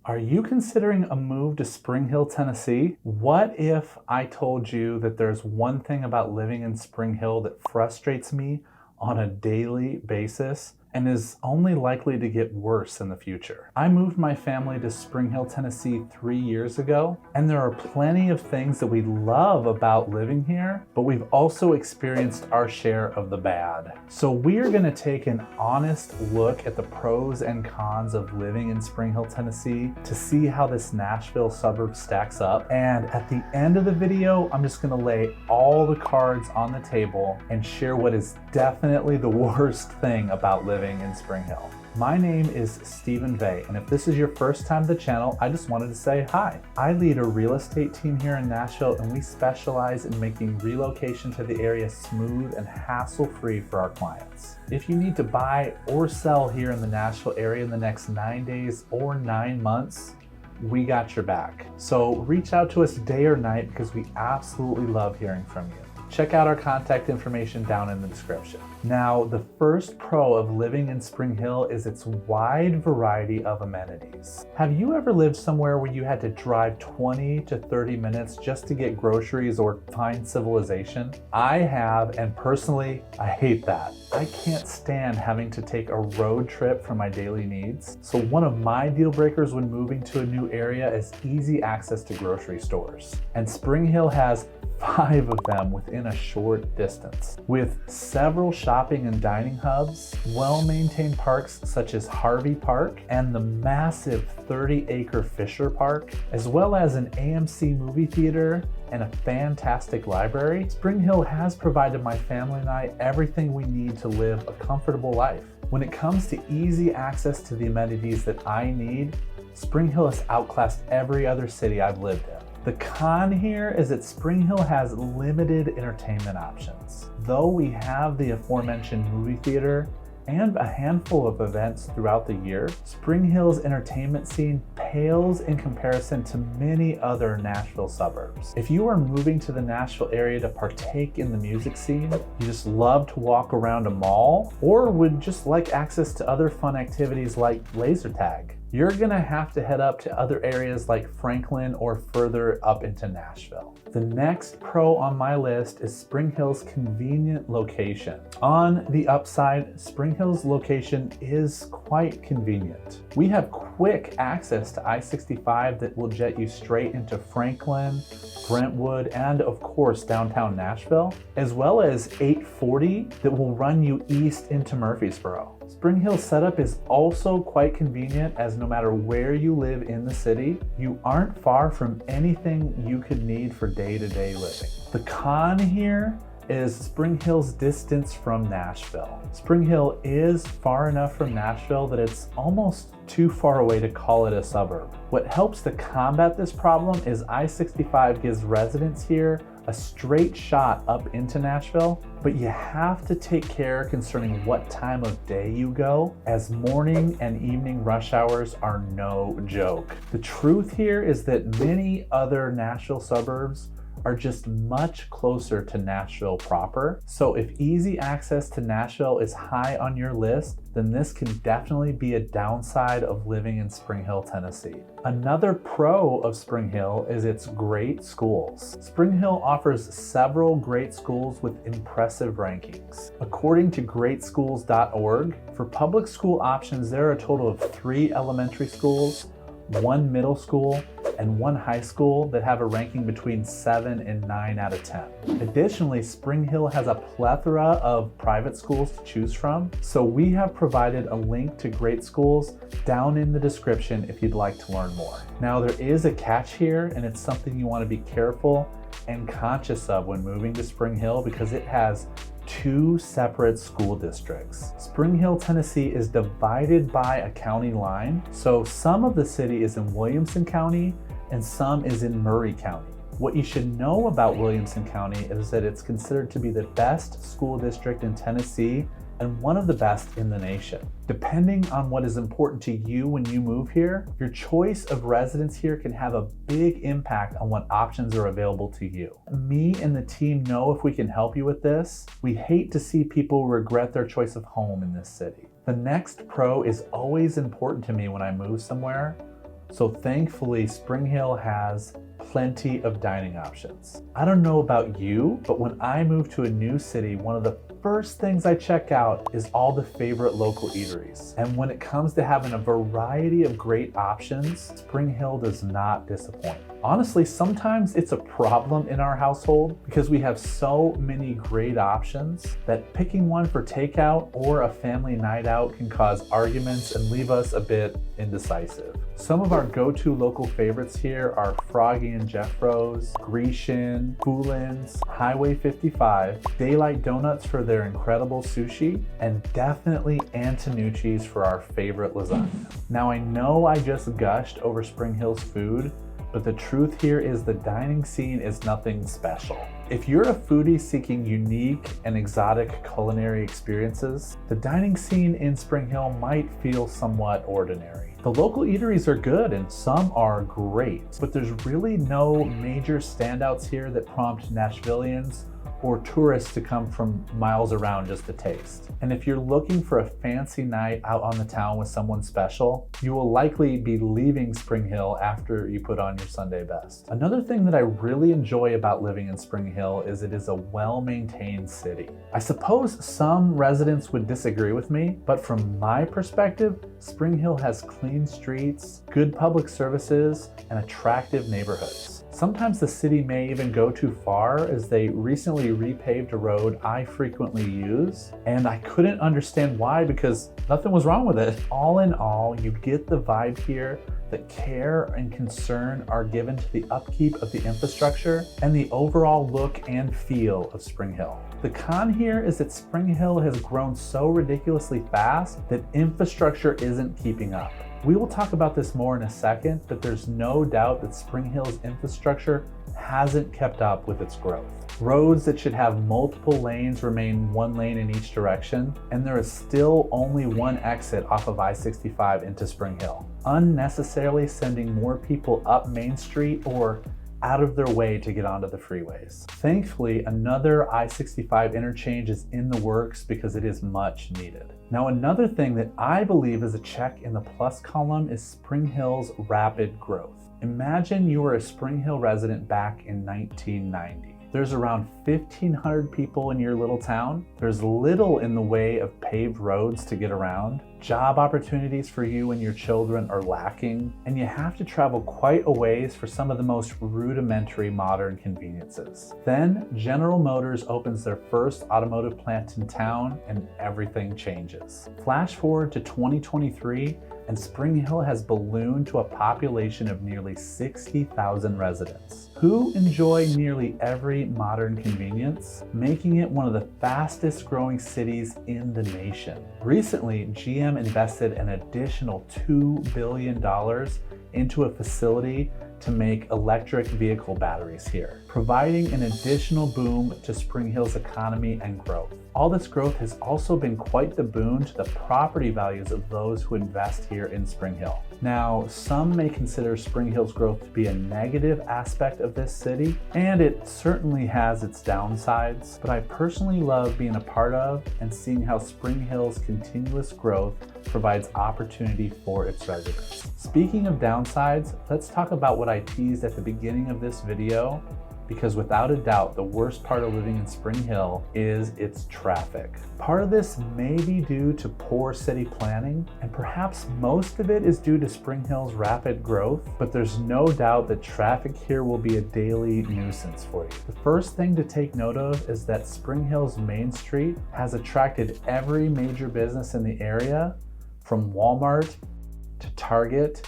Are you considering a move to Spring Hill, Tennessee? What if I told you that there's one thing about living in Spring Hill that frustrates me on a daily basis and is only likely to get worse in the future? I moved my family to Spring Hill, Tennessee 3 years ago, and there are plenty of things that we love about living here, but we've also experienced our share of the bad. So we're gonna take an honest look at the pros and cons of living in Spring Hill, Tennessee to see how this Nashville suburb stacks up. And at the end of the video, I'm just gonna lay all the cards on the table and share what is definitely the worst thing about living in Spring Hill. My name is Stephen Vegh, and if this is your first time to the channel, I just wanted to say hi. I lead a real estate team here in Nashville, and we specialize in making relocation to the area smooth and hassle-free for our clients. If you need to buy or sell here in the Nashville area in the next 9 days or 9 months, we got your back. So reach out to us day or night because we absolutely love hearing from you. Check out our contact information down in the description. Now, the first pro of living in Spring Hill is its wide variety of amenities. Have you ever lived somewhere where you had to drive 20 to 30 minutes just to get groceries or find civilization? I have, and personally, I hate that. I can't stand having to take a road trip for my daily needs. So one of my deal breakers when moving to a new area is easy access to grocery stores. And Spring Hill has 5 of them within a short distance. With several shopping and dining hubs, well-maintained parks such as Harvey Park and the massive 30-acre Fisher Park, as well as an AMC movie theater and a fantastic library, Spring Hill has provided my family and I everything we need to live a comfortable life. When it comes to easy access to the amenities that I need, Spring Hill has outclassed every other city I've lived in. The con here is that Spring Hill has limited entertainment options. Though we have the aforementioned movie theater and a handful of events throughout the year, Spring Hill's entertainment scene pales in comparison to many other Nashville suburbs. If you are moving to the Nashville area to partake in the music scene, you just love to walk around a mall, or would just like access to other fun activities like laser tag, you're gonna have to head up to other areas like Franklin or further up into Nashville. The next pro on my list is Spring Hill's convenient location. On the upside, Spring Hill's location is quite convenient. We have quick access to I-65 that will jet you straight into Franklin, Brentwood, and of course downtown Nashville, as well as 840 that will run you east into Murfreesboro. Spring Hill's setup is also quite convenient, as no matter where you live in the city, you aren't far from anything you could need for day-to-day living. The con here is Spring Hill's distance from Nashville. Spring Hill is far enough from Nashville that it's almost too far away to call it a suburb. What helps to combat this problem is I-65 gives residents here a straight shot up into Nashville, but you have to take care concerning what time of day you go, as morning and evening rush hours are no joke. The truth here is that many other Nashville suburbs are just much closer to Nashville proper. So if easy access to Nashville is high on your list, then this can definitely be a downside of living in Spring Hill, Tennessee. Another pro of Spring Hill is its great schools. Spring Hill offers several great schools with impressive rankings. According to greatschools.org, for public school options, there are a total of 3 elementary schools, 1 middle school, and 1 high school that have a ranking between 7 and 9 out of 10. Additionally, Spring Hill has a plethora of private schools to choose from, so we have provided a link to great schools down in the description if you'd like to learn more. Now, there is a catch here, and it's something you want to be careful and conscious of when moving to Spring Hill, because it has 2 separate school districts. Spring Hill, Tennessee is divided by a county line, so some of the city is in Williamson County and some is in Murray County. What you should know about Williamson County is that it's considered to be the best school district in Tennessee and one of the best in the nation. Depending on what is important to you when you move here, your choice of residence here can have a big impact on what options are available to you. Me and the team know if we can help you with this. We hate to see people regret their choice of home in this city. The next pro is always important to me when I move somewhere: So thankfully, Spring Hill has plenty of dining options. I don't know about you, but when I move to a new city, one of the first things I check out is all the favorite local eateries. And when it comes to having a variety of great options, Spring Hill does not disappoint. Honestly, sometimes it's a problem in our household because we have so many great options that picking one for takeout or a family night out can cause arguments and leave us a bit indecisive. Some of our go-to local favorites here are Froggy and Jeffro's, Grecian, Foolin's, Highway 55, Daylight Donuts for their incredible sushi, and definitely Antonucci's for our favorite lasagna. Now I know I just gushed over Spring Hill's food, but the truth here is the dining scene is nothing special. If you're a foodie seeking unique and exotic culinary experiences, the dining scene in Spring Hill might feel somewhat ordinary. The local eateries are good and some are great, but there's really no major standouts here that prompt Nashvillians or tourists to come from miles around just to taste. And if you're looking for a fancy night out on the town with someone special, you will likely be leaving Spring Hill after you put on your Sunday best. Another thing that I really enjoy about living in Spring Hill is it is a well-maintained city. I suppose some residents would disagree with me, but from my perspective, Spring Hill has clean streets, good public services, and attractive neighborhoods. Sometimes the city may even go too far, as they recently repaved a road I frequently use, and I couldn't understand why because nothing was wrong with it. All in all, you get the vibe here that care and concern are given to the upkeep of the infrastructure and the overall look and feel of Spring Hill. The con here is that Spring Hill has grown so ridiculously fast that infrastructure isn't keeping up. We will talk about this more in a second, but there's no doubt that Spring Hill's infrastructure hasn't kept up with its growth. Roads that should have multiple lanes remain one lane in each direction, and there is still only one exit off of I-65 into Spring Hill, unnecessarily sending more people up Main Street or out of their way to get onto the freeways. Thankfully, another I-65 interchange is in the works because it is much needed. Now, another thing that I believe is a check in the plus column is Spring Hill's rapid growth. Imagine you were a Spring Hill resident back in 1990. There's around 1,500 people in your little town. There's little in the way of paved roads to get around. Job opportunities for you and your children are lacking, and you have to travel quite a ways for some of the most rudimentary modern conveniences. Then General Motors opens their first automotive plant in town and everything changes. Flash forward to 2023, and Spring Hill has ballooned to a population of nearly 60,000 residents who enjoy nearly every modern convenience, making it one of the fastest growing cities in the nation. Recently, GM invested an additional $2 billion into a facility to make electric vehicle batteries here, providing an additional boom to Spring Hill's economy and growth. All this growth has also been quite the boon to the property values of those who invest here in Spring Hill. Now, some may consider Spring Hill's growth to be a negative aspect of this city, and it certainly has its downsides, but I personally love being a part of and seeing how Spring Hill's continuous growth provides opportunity for its residents. Speaking of downsides, let's talk about what I teased at the beginning of this video, because without a doubt, the worst part of living in Spring Hill is its traffic. Part of this may be due to poor city planning, and perhaps most of it is due to Spring Hill's rapid growth, but there's no doubt that traffic here will be a daily nuisance for you. The first thing to take note of is that Spring Hill's Main Street has attracted every major business in the area, from Walmart to Target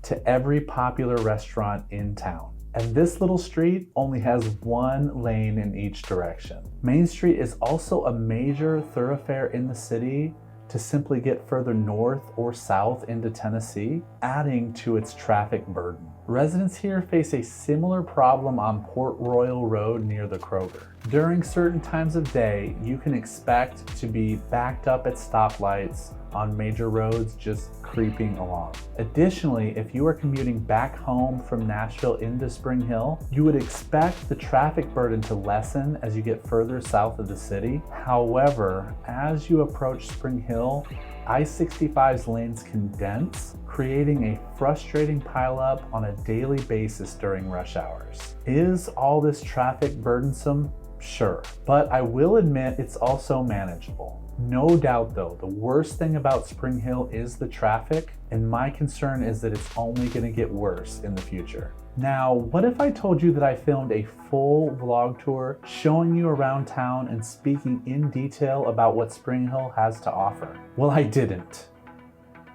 to every popular restaurant in town. And this little street only has one lane in each direction. Main Street is also a major thoroughfare in the city to simply get further north or south into Tennessee, adding to its traffic burden. Residents here face a similar problem on Port Royal Road near the Kroger. During certain times of day, you can expect to be backed up at stoplights on major roads just creeping along. Additionally, if you are commuting back home from Nashville into Spring Hill, you would expect the traffic burden to lessen as you get further south of the city. However, as you approach Spring Hill, I-65's lanes condense, creating a frustrating pileup on a daily basis during rush hours. Is all this traffic burdensome? Sure, but I will admit it's also manageable. No doubt though, the worst thing about Spring Hill is the traffic, and my concern is that it's only going to get worse in the future. Now, what if I told you that I filmed a full vlog tour showing you around town and speaking in detail about what Spring Hill has to offer? Well, I didn't.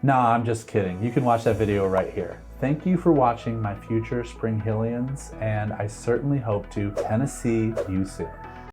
Nah, I'm just kidding. You can watch that video right here. Thank you for watching my future Spring Hillians, and I certainly hope to Tennessee you soon.